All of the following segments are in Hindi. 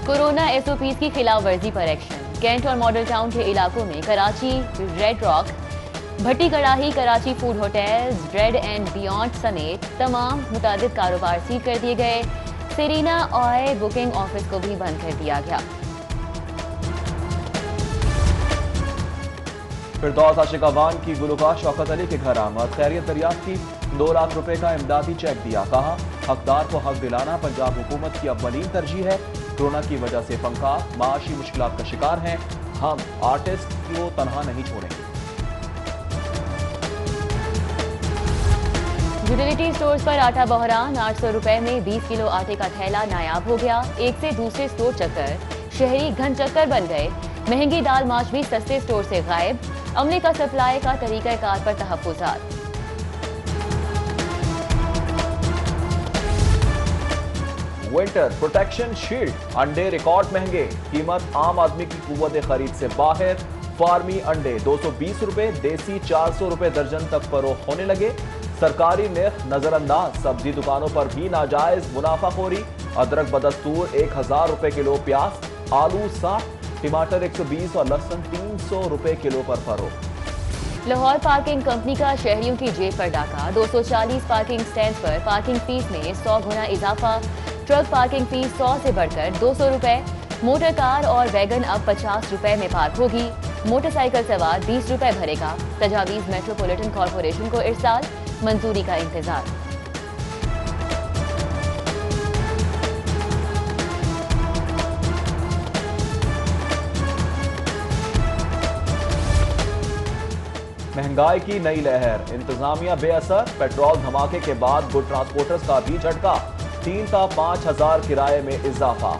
कोरोना एसओपीज की खिलाफ वर्जी पर एक्शन। कैंट और मॉडल टाउन के इलाकों में कराची रेड रॉक, भट्टी कड़ाही, Karachi food hotels, bread and beyond समेत तमाम मुतादिद कारोबार सील कर दिए गए। सेरीना ऑयल बुकिंग ऑफिस को भी बंद कर दिया गया। फिरदौस आशिक अवान की गुलकार शौकत अली के घर आमद, खैरियत दरियाफ्त की, 2 लाख रुपए का इमदादी चेक दिया। कहा हकदार को हक दिलाना पंजाब हुकूमत की अव्वलीन तरजीह है। कोरोना की वजह से फनकार माशी मुश्किलात का शिकार हैं। हम आर्टिस्ट को तनहा नहीं छोड़ेंगे। यूटिलिटी स्टोर्स पर आटा बहरान, 800 रुपए में 20 किलो आटे का थैला नायाब हो गया। एक से दूसरे स्टोर चक्कर, शहरी घन चक्कर बन गए। महंगी दाल माश भी सस्ते स्टोर से गायब। अमले का सप्लाई का तरीक़ाकार पर तहफ़्फ़ुज़ात। विंटर प्रोटेक्शन शील्ड, अंडे रिकॉर्ड महंगे, कीमत आम आदमी की कुव्वत खरीद से बाहर। फार्मी अंडे 220 रुपए, देसी 400 रुपए दर्जन तक फरोख्त होने लगे। सरकारी निर्ख नजरअंदाज, सब्जी दुकानों पर भी नाजायज मुनाफाखोरी। अदरक बदस्तूर 1000 रुपए किलो, प्याज आलू 60, टमाटर 120 और लहसुन 300 रुपए किलो पर फरोख्त। लाहौर पार्किंग कंपनी का शहरियों की जेब पर डाका, 240 पार्किंग स्टैंड पर पार्किंग फीस में 100 गुना इजाफा। ट्रक पार्किंग फीस 100 से बढ़कर 200 रुपए। मोटर कार और वैगन अब 50 रुपए में पार्क होगी। मोटरसाइकिल सवार 20 रुपए भरेगा। तजावीज मेट्रोपॉलिटन कॉरपोरेशन को इरसाल, मंजूरी का इंतजार। महंगाई की नई लहर, इंतजामिया बेअसर। पेट्रोल धमाके के बाद गुड ट्रांसपोर्टर्स का भी झटका, 3 था 5,000 किराए में इजाफा।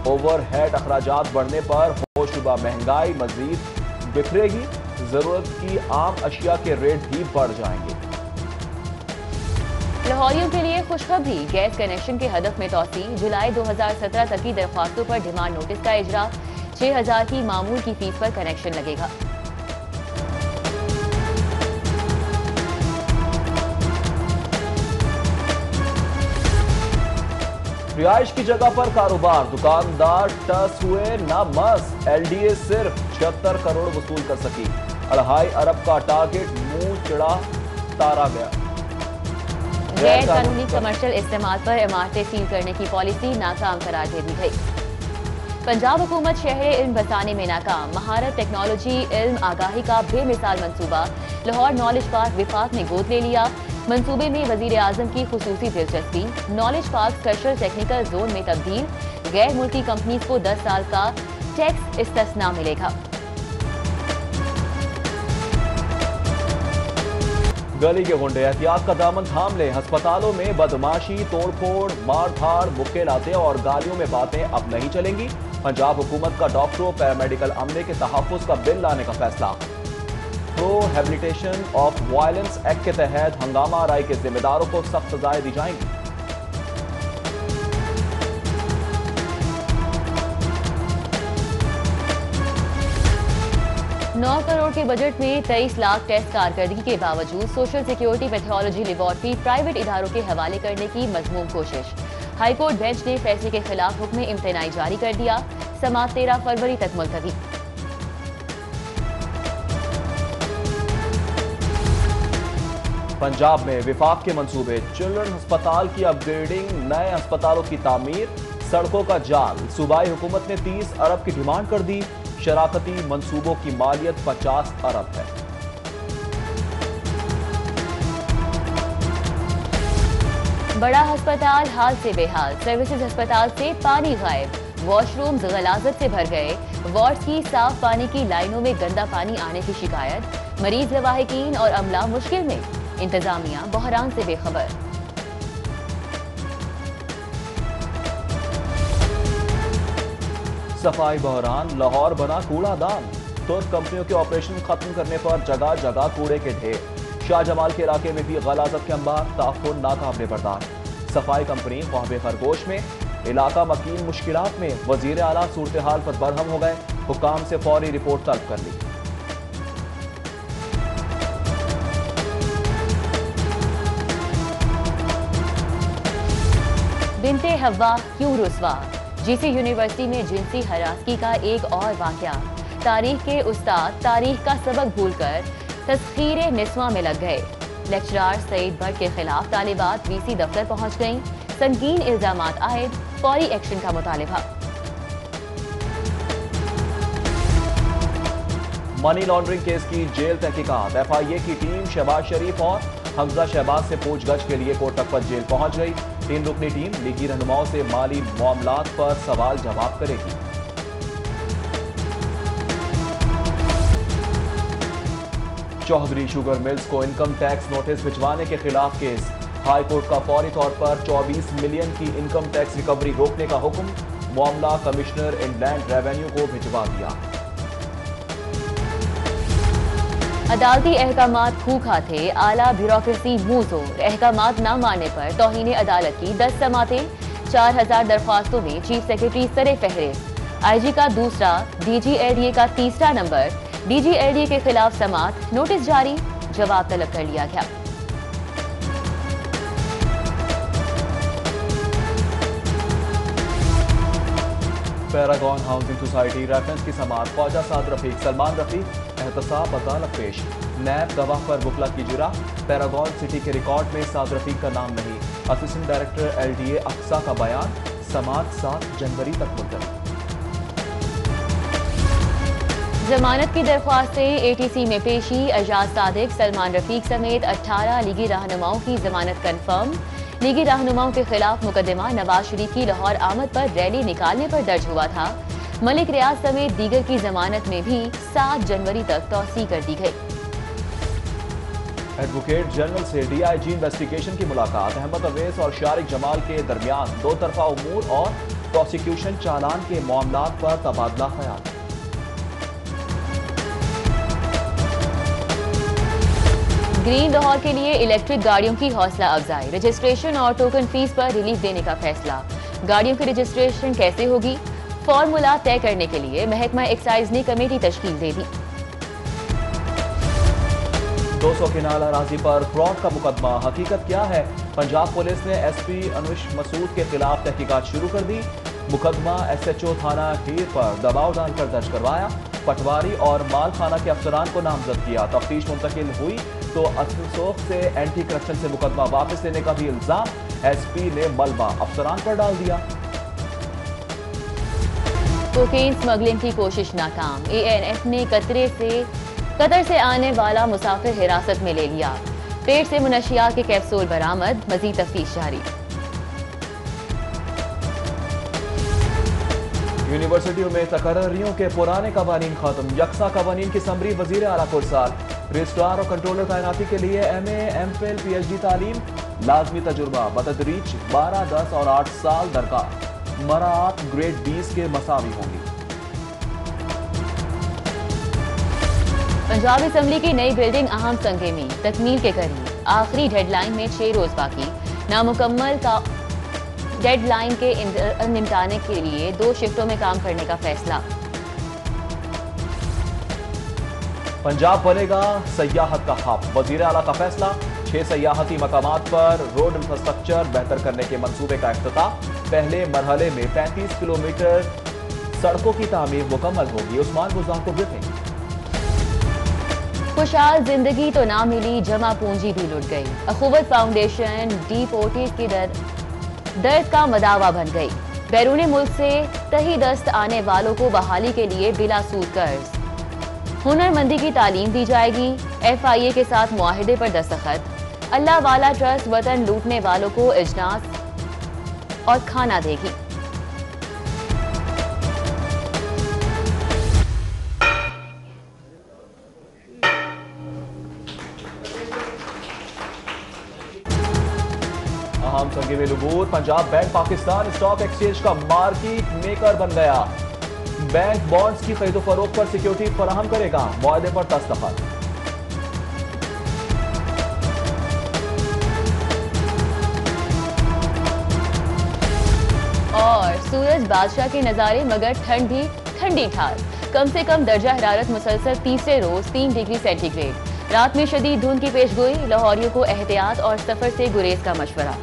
ओवरहेड अखराजात बढ़ने पर होशरुबा महंगाई मजीद बिखरेगी। जरूरत की आम अशिया के रेट भी बढ़ जाएंगे। लाहौरियों के लिए खुशखबरी, गैस कनेक्शन के हदफ में तोसी। जुलाई 2017 तक की दरख्वास्तों पर डिमांड नोटिस का इजरा। 6,000 की मामूल की फीस पर कनेक्शन लगेगा। रिहाइश की जगह पर कारोबार, दुकानदार टस हुए न मस। एलडीए सिर्फ 76 करोड़ वसूल कर सकी। 2.5 अरब का टारगेट मुंह चिड़ा तारा गया। गैर कानूनी कमर्शियल इस्तेमाल पर इमारतें सील करने की पॉलिसी नाकाम करार दे दी गई। पंजाब हुकूमत शहर इल्म बसाने में नाकाम। महारत, टेक्नोलॉजी, इल्म, आगाही का बेमिसाल मंसूबा। लाहौर नॉलेज पार्क विफाक ने गोद ले लिया। मंसूबे में वजीर आजम की खुसूसी दिलचस्पी। Knowledge park special technical zone में तब्दील। गैर मुल्की कंपनीज को 10 साल का टैक्स इस्तिस्ना मिलेगा। गली के गुंडे एहतियात का दामन थाम ले। अस्पतालों में बदमाशी, तोड़फोड़, मारधाड़, मुक्के लाते और गालियों में बातें अब नहीं चलेंगी। पंजाब हुकूमत का डॉक्टरों पैरामेडिकल अमले के तहफ़्फ़ुज़ का बिल लाने का फैसला। प्रोहिबिशन ऑफ वायलेंस एक्ट के तहत हंगामा आराई के जिम्मेदारों को सख्त सजाएं दी जाएंगी। 9 करोड़ के बजट में 23 लाख टेस्ट कारकर्दगी के बावजूद social security pathology laboratory private इदारों के हवाले करने की मजमूम कोशिश। हाईकोर्ट बेंच ने फैसले के खिलाफ हुक्म इम्तनाई जारी कर दिया। समाअत 13 फरवरी तक मुलतवी। पंजाब में विफाक के मंसूबे, चिल्ड्रन अस्पताल की अपग्रेडिंग, नए अस्पतालों की तामीर, सड़कों का जाल। सूबाई हुकूमत ने 30 अरब की डिमांड कर दी। शराकती मंसूबों की मालियत 50 अरब है। बड़ा अस्पताल हाल से बेहाल। सर्विसेज अस्पताल से पानी गायब। वॉशरूम्स गलाजत से भर गए। वार्ड्स की साफ पानी की लाइनों में गंदा पानी आने की शिकायत। मरीज, लवाहिकीन और अमला मुश्किल में। इंतजामिया बहरान से बेखबर। सफाई बहरान, लाहौर बना कूड़ादान। तुर्क कंपनियों के ऑपरेशन खत्म करने पर जगह जगह कूड़े के ढेर। शाहजमाल के इलाके में भी गलाजत के अंबार, ताफुन नाकाबिले बर्दाश्त। सफाई कंपनी ख्वाब खरगोश में, इलाका मकीन मुश्किलात में। वजीर आला सूरत हाल पर बरहम हो गए। हुकाम से फौरी रिपोर्ट तलब कर ली। बिनते हवा क्यों रुसवा। जीसी यूनिवर्सिटी में जिनसी हरासगी का एक और वाकया। तारीख के उस्ताद तारीख का सबक भूलकर तस्खीर निस्वा में लग गए। लेक्चरार सईद भट्ट के खिलाफ तालिबात वीसी दफ्तर पहुंच गईं। संगीन इल्जामात आयद, फौरी एक्शन का मुतालिबा। मनी लॉन्ड्रिंग केस की जेल तहकीकात। एफआईए की टीम शहबाज शरीफ और हमजा शहबाज से पूछगछ के लिए कोटकपत जेल पहुंच गई। 3 रुकनी टीम लीगी रहनुमाओं से माली मामलात पर सवाल जवाब करेगी। चौधरी शुगर मिल्स को इनकम टैक्स नोटिस भिजवाने के खिलाफ केस। हाई कोर्ट का फौरी तौर पर 24 मिलियन की इनकम टैक्स रिकवरी रोकने का हुक्म। मामला कमिश्नर इनलैंड रेवेन्यू को भिजवा दिया। अदालती अहकामात खूखा थे, आला ब्यूरोक्रेसी मुंह जोर। अहकामात न मानने पर तौहीन अदालत की 10 समातें। 4000 दरख्वास्तों में चीफ सेक्रेटरी सरे फहरिस्त। आईजी का दूसरा, डीजीएलडीए का तीसरा नंबर। डीजीएलडीए के खिलाफ समात, नोटिस जारी, जवाब तलब कर लिया गया। पैरागॉन हाउसिंग सोसाइटी रेफरेंस की समात। ख्वाजा साद रफीक, सलमान रफीक एहतसाब अदालत पेश। नैब गवाह पर वकला की जिरा। पैरागॉन सिटी के रिकॉर्ड में साद रफीक का नाम नहीं। असिस्टेंट डायरेक्टर एलडीए अक्सा का बयान। समात 7 जनवरी तक मुलतवी। जमानत की दरख्वास्तें एटीसी में पेशी। एजाज सादिक, सलमान रफीक समेत 18 लीगी रहनुमाओं की जमानत कन्फर्म। लीगी रहनुमाओं के खिलाफ मुकदमा नवाज शरीफ की लाहौर आमद पर रैली निकालने पर दर्ज हुआ था। मलिक रियाज समेत दीगर की जमानत में भी 7 जनवरी तक तौसी कर दी गई। एडवोकेट जनरल से डीआईजी इन्वेस्टिगेशन की मुलाकात। अहमद अवैस और शारिक जमाल के दरमियान 2 तरफा उमूर और प्रोसिक्यूशन चालान के मामलात पर तबादला ख्याल। ग्रीन लाहौर के लिए इलेक्ट्रिक गाड़ियों की हौसला अफजाई। रजिस्ट्रेशन और टोकन फीस पर रिलीफ देने का फैसला। गाड़ियों की रजिस्ट्रेशन कैसे होगी, फॉर्मूला तय करने के लिए महकमा एक्साइज ने कमेटी तश्कील दे दी। 200 किनाल अराजी पर फ्रॉड का मुकदमा। हकीकत क्या है? पंजाब पुलिस ने एसपी अनुश मसूद के खिलाफ तहकीकात शुरू कर दी। मुकदमा एसएचओ थाना हीर पर दबाव डालकर दर्ज करवाया। पटवारी और माल खाना के अफसरान को नामजद किया। तफ्तीश मुंतकिल हुई तो असोख से एंटी करप्शन से मुकदमा वापस लेने का भी इल्जाम एसपी ने मलबा अफसरान पर डाल दिया। कोकेन स्मगलिंग की कोशिश नाकाम। एएनएफ ने कतर से आने वाला मुसाफिर हिरासत में ले लिया। पेट से मुनशियात के कैप्सूल बरामद। मजीद तफ्तीश जारी। यूनिवर्सिटियों में तकर्रियों के पुराने कवानीन खत्म। यकसा कवानीन की समरी वजीर आला पुरसाल। रजिस्ट्रार और कंट्रोलर तैनाती के लिए एमए, एमफिल, पीएचडी तालीम लाजमी तजुर्बा बतदरीज 12, 10 और 8 साल दरकार। मराआत ग्रेड 20 के मसावी होंगी। पंजाब असम्बली की नई बिल्डिंग अहम संगे में तकमील के करीब। आखिरी डेडलाइन में 6 रोज बाकी। नामुकम्मल का डेडलाइन के निपटाने के लिए 2 शिफ्टों में काम करने का फैसला। पंजाब बनेगा सयाहत का हब। वजीर आला का फैसला। 6 सयाहती मकामात पर रोड इंफ्रास्ट्रक्चर बेहतर करने के मंसूबे का इफ्तिताह। पहले मरहले में 35 किलोमीटर सड़कों की तामीर मुकम्मल होगी। उस्मान गुज़ार को ब्रीफिंग। खुशहाल जिंदगी तो ना मिली, जमा पूंजी भी लुट गई। अखुवत फाउंडेशन डिपोर्टेड के दर्द का मदावा बन गई। बैरून मुल्क से तही दस्त आने वालों को बहाली के लिए बिला सूद कर्ज। हुनरमंदी की तालीम दी जाएगी। एफआईए के साथ मुआहिदे पर दस्तखत। अल्लाह वाला ट्रस्ट वतन लूटने वालों को इजनास और खाना देगी। अहम संगे में लुबूर। Punjab bank Pakistan stock exchange का मार्केट मेकर बन गया। बैंक बॉन्ड्स की खरीदो फरोख्त पर सिक्योरिटी फराहम करेगा। मुआहदे पर दस्तखत। और सूरज बादशाह के नजारे, मगर ठंड भी ठंडी ठार। कम से कम दर्जा हरारत मुसलसल तीसरे रोज 3 डिग्री सेंटीग्रेड। रात में शदीद धुंध की पेशगोई। लाहौरियों को एहतियात और सफर से गुरेज का मशवरा।